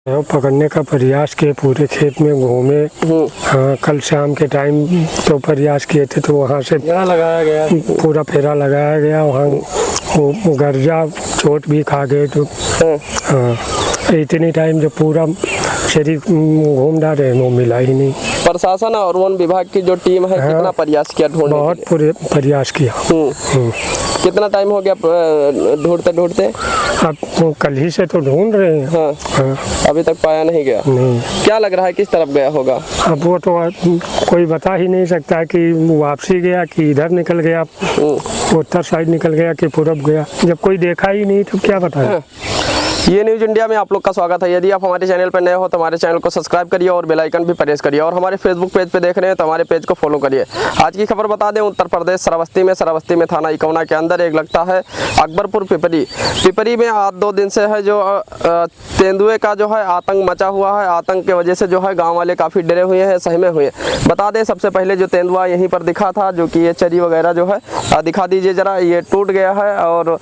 पकड़ने का प्रयास किए, पूरे खेत में घूमे। हाँ, कल शाम के टाइम तो प्रयास किए थे, तो वहाँ से लगाया गया, पूरा फेरा लगाया गया। वहाँ वो गर्जा चोट भी खा गए। तो हाँ, इतनी टाइम जो पूरा शरीर घूम डाले, वो मिला ही नहीं। प्रशासन और वन विभाग की जो टीम है, कितना प्रयास किया ढूंढने के बहुत लिए? पूरे प्रयास किया। कितना टाइम हो गया ढूंढते ढूंढते? अब वो कल ही से तो ढूंढ रहे हैं। हाँ। अभी तक पाया नहीं गया? नहीं। क्या लग रहा है किस तरफ गया होगा? अब वो तो कोई बता ही नहीं सकता कि वापसी गया कि इधर निकल गया, उत्तर साइड निकल गया कि पूरब गया। जब कोई देखा ही नहीं तो क्या बताएं। ये न्यूज इंडिया में आप लोग का स्वागत है। यदि आप हमारे चैनल पर नए हो तो हमारे चैनल को सब्सक्राइब करिए और बेल आइकन भी प्रेस करिए, और हमारे फेसबुक पेज पे देख रहे हैं तो हमारे पेज को फॉलो करिए। आज की खबर बता दें, उत्तर प्रदेश श्रावस्ती में थाना इकौना के अंदर एक लगता है अकबरपुर पिपरी में आज 2 दिन से है जो तेंदुए का जो है आतंक मचा हुआ है। आतंक की वजह से जो है गाँव वाले काफ़ी डरे हुए हैं, सहमे हुए। बता दें सबसे पहले जो तेंदुआ यहीं पर दिखा था, जो कि ये चरी वगैरह जो है दिखा दीजिए ज़रा, ये टूट गया है। और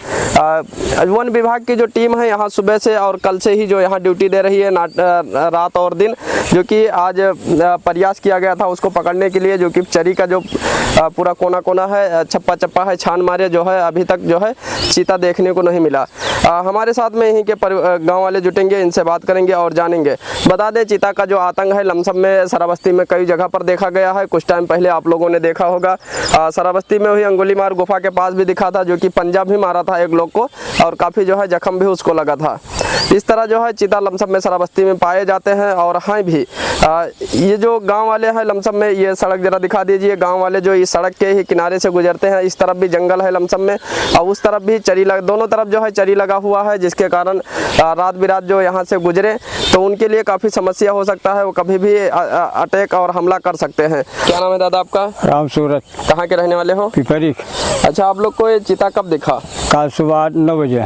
वन विभाग की जो टीम है यहाँ सुबह से और कल से ही जो यहाँ ड्यूटी दे रही है रात और दिन, जो कि आज प्रयास किया गया था उसको पकड़ने के लिए, जो कि चरी का जो पूरा कोना कोना है, चप्पा चप्पा है, छान मारे जो है अभी तक जो है चीता देखने को नहीं मिला। हमारे साथ में यहीं के गांव वाले जुटेंगे, इनसे बात करेंगे और जानेंगे। बता दें चीता का जो आतंक है लमसम में श्रावस्ती में कई जगह पर देखा गया है। कुछ टाइम पहले आप लोगों ने देखा होगा श्रावस्ती में हुई अंगुलीमार गुफा के पास भी दिखा था, जो कि पंजा भी मारा था एक लोग को, और काफ़ी जो है जख्म भी उसको लगा था। इस तरह जो है चीता लमसम में श्रावस्ती में पाए जाते हैं और हैं भी। ये जो गांव वाले हैं लमसम में, ये सड़क जरा दिखा दीजिए। गांव वाले जो इस सड़क के ही किनारे से गुजरते हैं, इस तरफ भी जंगल है लमसम में और उस तरफ भी चरी दोनों तरफ जो है चरी लगा हुआ है, जिसके कारण रात बिरात जो यहाँ से गुजरे तो उनके लिए काफ़ी समस्या हो सकता है। वो कभी भी अटैक और हमला कर सकते हैं। क्या नाम है दादा आपका? राम सूरत। कहाँ के रहने वाले हो? पिपरी। अच्छा, आप लोग को ये चीता कब दिखा? कल सुबह 9 बजे।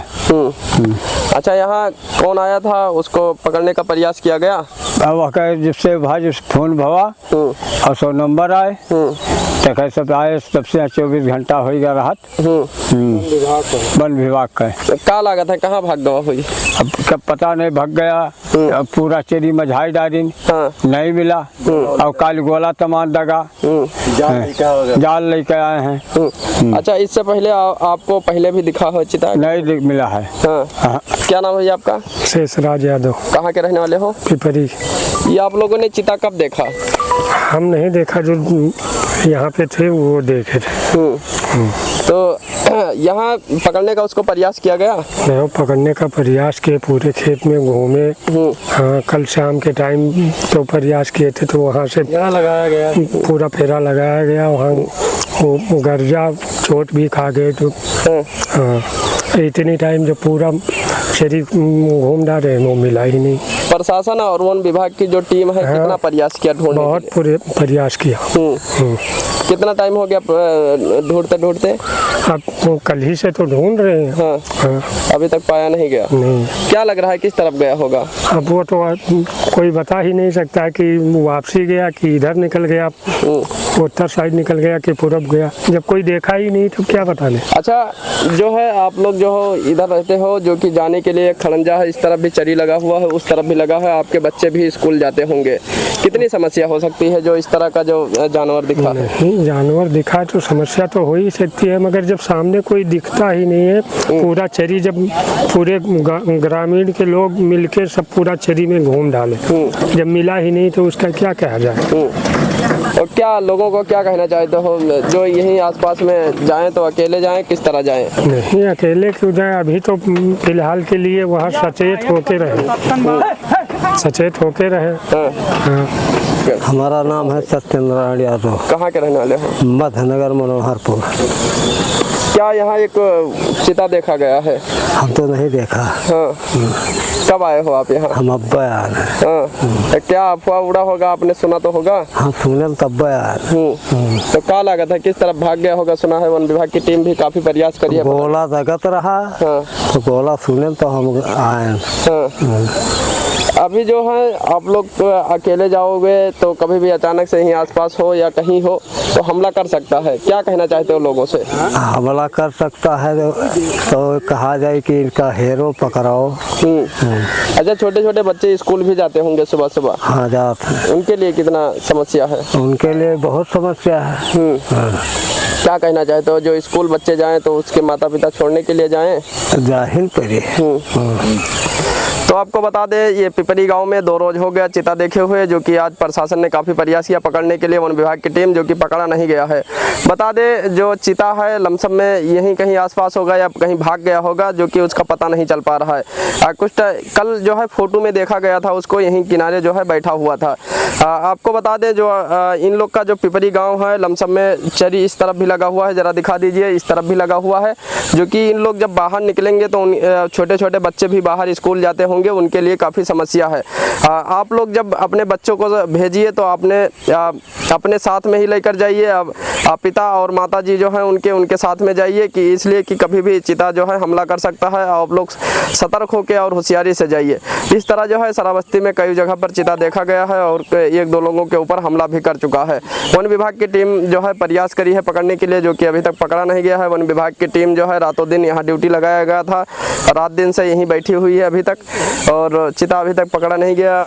अच्छा, यहाँ कौन आया था, उसको पकड़ने का प्रयास किया गया? अब जिससे भाई फोन भवा और 100 नंबर आए तो सब आए, तब से 24 घंटा हो गया राहत। वन विभाग का क्या लागत है, कहाँ भाग गवा हुई? अब कब पता नहीं, भाग गया। अब पूरा चेरी मझाई डाली नहीं मिला, और काल गोला तमाम दगा जाल लेके आए हैं। अच्छा, इससे पहले आपको पहले भी दिखा हो चीता? नहीं मिला है। क्या नाम है आपका? शेषराज यादव। कहाँ के रहने वाले हो? पिपरी। ये आप लोगों ने चीता कब देखा? हम नहीं देखा, जो यहाँ पे थे वो देखे थे। तो यहाँ पकड़ने का उसको प्रयास किया गया? नहीं, पकड़ने का प्रयास किए, पूरे खेत में घूमे। हाँ, कल शाम के टाइम तो प्रयास किए थे, तो वहाँ से लगाया गया, पूरा फेरा लगाया गया। वहाँ वो गर्जा चोट भी खा गए। तो हाँ, इतनी टाइम जो पूरा शरीर घूम डाले, वो मिला ही नहीं। प्रशासन और वन विभाग की जो टीम है, कितना प्रयास किया ढूंढने के लिए? बहुत पूरे प्रयास किया। कितना टाइम हो गया ढूंढते ढूंढते? अब वो कल ही से तो ढूंढ रहे हैं। हाँ। अभी तक पाया नहीं गया? नहीं। क्या लग रहा है किस तरफ गया होगा? अब वो तो कोई बता ही नहीं सकता कि वापसी गया कि इधर निकल गया, उत्तर साइड निकल गया कि पूरब गया। जब कोई देखा ही नहीं तो क्या बताने। अच्छा, जो है आप लोग जो हो इधर रहते हो, जो कि जाने के लिए खड़ंजा है, इस तरफ भी चरी लगा हुआ है, उस तरफ भी लगा है, आपके बच्चे भी स्कूल जाते होंगे। कितनी समस्या हो सकती है जो इस तरह का जो जानवर दिखा? नहीं, जानवर दिखा तो समस्या तो हो ही सकती है, मगर जब सामने कोई दिखता ही नहीं है, पूरा चरी जब पूरे ग्रामीण के लोग मिलके सब पूरा चरी में घूम डाले, जब मिला ही नहीं तो उसका क्या कहा जाए। और क्या लोगों को क्या कहना चाहते हो, जो यहीं आसपास में जाएं तो अकेले जाएं, किस तरह जाएं? नहीं, अकेले क्यों जाएं, अभी तो फिलहाल के लिए वहाँ सचेत होके रहे। हमारा नाम है सत्येंद्र यादव। कहाँ के रहने वाले हो? मध्यनगर मनोहरपुर। क्या यहाँ एक चीता देखा गया है? हम तो नहीं देखा। कब आए हो आप यहाँ? हम अब आए हैं। क्या अफवाह उड़ा होगा, आपने सुना तो होगा? हाँ, सुने तब आए। तो क्या लागत है किस तरफ भाग गया होगा? सुना है वन विभाग की टीम भी काफी प्रयास करी है। गोला जगत रहा तो गोला सुने तो हम आए। अभी जो है आप लोग अकेले जाओगे तो कभी भी अचानक से ही आसपास हो या कहीं हो तो हमला कर सकता है, क्या कहना चाहते हो लोगों से? हमला कर सकता है तो कहा जाए कि इनका हीरो पकड़ाओ। अच्छा, छोटे छोटे बच्चे स्कूल भी जाते होंगे सुबह सुबह? हाँ जाते हैं। उनके लिए कितना समस्या है? उनके लिए बहुत समस्या है। क्या कहना चाहते हो, जो स्कूल बच्चे जाएं तो उसके माता पिता छोड़ने के लिए जाएं? जाहिल पड़े। तो आपको बता दें, ये पिपरी गांव में 2 रोज हो गया चिता देखे हुए, जो कि आज प्रशासन ने काफ़ी प्रयास किया पकड़ने के लिए, वन विभाग की टीम, जो कि पकड़ा नहीं गया है। बता दें, जो चिता है लमसम में यहीं कहीं आसपास होगा या कहीं भाग गया होगा, जो कि उसका पता नहीं चल पा रहा है। कल जो है फोटो में देखा गया था उसको यहीं किनारे जो है बैठा हुआ था। आपको बता दें, जो इन लोग का जो पिपरी गाँव है लमसम में चरी इस तरफ भी लगा हुआ है, ज़रा दिखा दीजिए, इस तरफ भी लगा हुआ है, जो कि इन लोग जब बाहर निकलेंगे तो छोटे छोटे बच्चे भी बाहर स्कूल जाते होंगे, उनके लिए काफ़ी समस्या है। आप लोग जब अपने बच्चों को भेजिए तो अपने साथ में ही लेकर जाइए। अब पिता और माता जी जो हैं उनके साथ में जाइए, कि इसलिए कि कभी भी चिता जो है हमला कर सकता है। आप लोग सतर्क होकर और होशियारी से जाइए। इस तरह जो है श्रावस्ती में कई जगह पर चिता देखा गया है और 1-2 लोगों के ऊपर हमला भी कर चुका है। वन विभाग की टीम जो है प्रयास करी है पकड़ने के लिए, जो कि अभी तक पकड़ा नहीं गया है। वन विभाग की टीम जो है रातों दिन यहाँ ड्यूटी लगाया गया था, रात दिन से यहीं बैठी हुई है अभी तक, और चिता अभी तक पकड़ा नहीं गया।